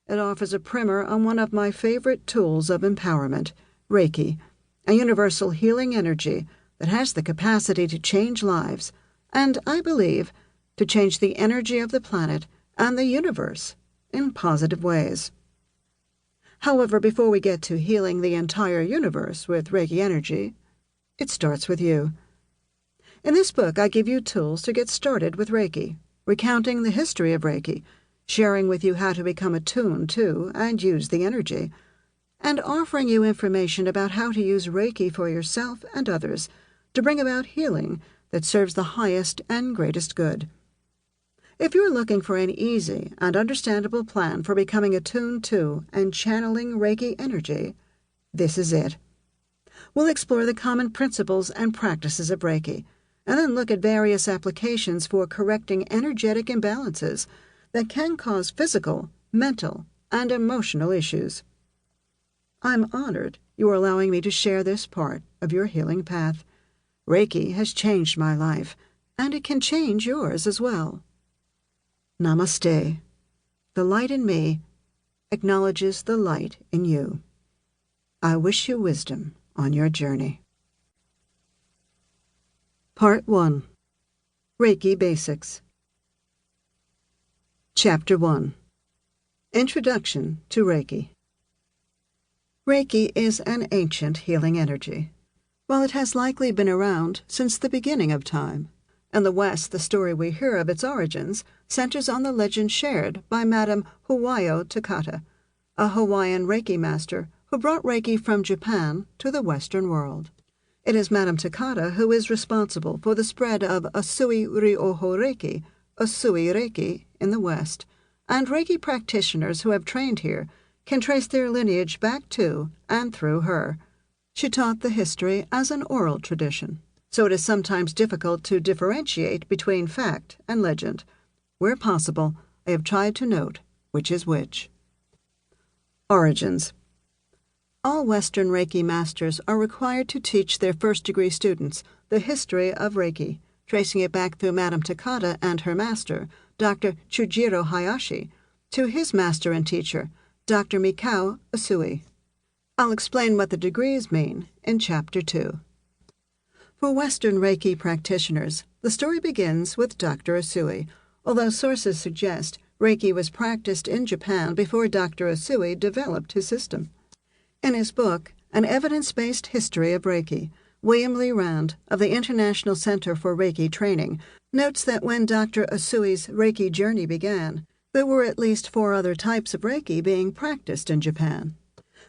It offers a primer on one of my favorite tools of empowerment, Reiki, a universal healing energy that has the capacity to change lives, and, I believe, to change the energy of the planet and the universe in positive ways. However, before we get to healing the entire universe with Reiki energy, it starts with you. In this book, I give you tools to get started with Reiki, recounting the history of Reiki, sharing with you how to become attuned to and use the energy, and offering you information about how to use Reiki for yourself and others to bring about healing that serves the highest and greatest good. If you're looking for an easy and understandable plan for becoming attuned to and channeling Reiki energy, this is it. We'll explore the common principles and practices of Reiki, and then look at various applications for correcting energetic imbalances that can cause physical, mental, and emotional issues. I'm honored you are allowing me to share this part of your healing path. Reiki has changed my life, and it can change yours as well. Namaste. The light in me acknowledges the light in you. I wish you wisdom on your journey. Part 1. Reiki Basics. Chapter 1. Introduction to Reiki. Reiki is an ancient healing energy. While it has likely been around since the beginning of time, in the West the story we hear of its origins centers on the legend shared by Madame Huayo Takata, a Hawaiian Reiki master who brought Reiki from Japan to the Western world. It is Madame Takata who is responsible for the spread of Usui Ryoho Reiki, Usui Reiki, in the West, and Reiki practitioners who have trained here can trace their lineage back to and through her. She taught the history as an oral tradition, so it is sometimes difficult to differentiate between fact and legend. Where possible, I have tried to note which is which. Origins. All Western Reiki masters are required to teach their first-degree students the history of Reiki, tracing it back through Madame Takata and her master, Dr. Chujiro Hayashi, to his master and teacher, Dr. Mikao Usui. I'll explain what the degrees mean in Chapter 2. For Western Reiki practitioners, the story begins with Dr. Usui, although sources suggest Reiki was practiced in Japan before Dr. Usui developed his system. In his book, An Evidence-Based History of Reiki, William Lee Rand of the International Center for Reiki Training notes that when Dr. Usui's Reiki journey began, there were at least 4 other types of Reiki being practiced in Japan.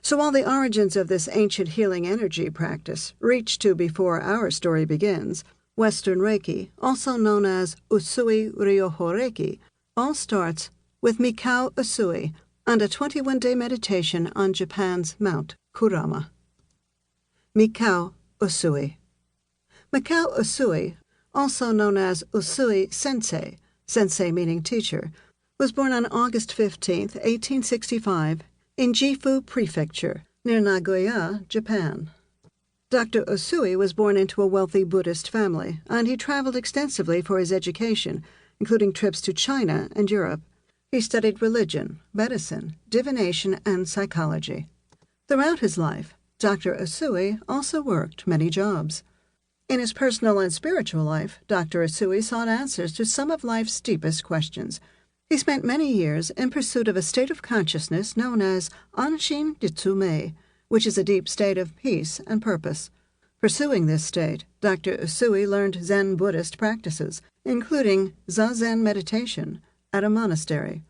So while the origins of this ancient healing energy practice reach to before our story begins, Western Reiki, also known as Usui Ryoho Reiki, all starts with Mikao Usui and a 21-day meditation on Japan's Mount Kurama. Mikao Usui. Mikao Usui, also known as Usui Sensei, sensei meaning teacher, was born on August 15, 1865, in Gifu Prefecture, near Nagoya, Japan. Dr. Usui was born into a wealthy Buddhist family, and he traveled extensively for his education, including trips to China and Europe. He studied religion, medicine, divination, and psychology. Throughout his life, Dr. Usui also worked many jobs. In his personal and spiritual life, Dr. Usui sought answers to some of life's deepest questions. He spent many years in pursuit of a state of consciousness known as Anshin Jitsume, which is a deep state of peace and purpose. Pursuing this state, Dr. Usui learned Zen Buddhist practices, including Zazen meditation, at a monastery.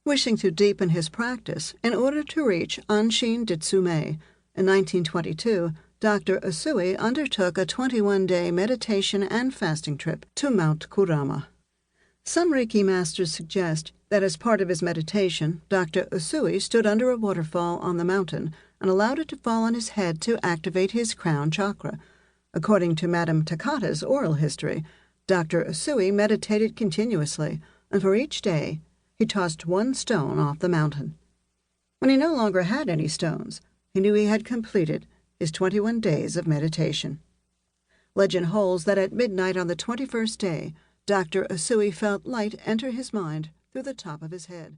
Wishing to deepen his practice in order to reach Anshin Jitsume, in 1922, Dr. Usui undertook a 21-day meditation and fasting trip to Mount Kurama. Some Reiki masters suggest that as part of his meditation, Dr. Usui stood under a waterfall on the mountain and allowed it to fall on his head to activate his crown chakra. According to Madame Takata's oral history, Dr. Usui meditated continuously, and for each day, he tossed 1 stone off the mountain. When he no longer had any stones, he knew he had completed his 21 days of meditation. Legend holds that at midnight on the 21st day, Dr. Usui felt light enter his mind through the top of his head.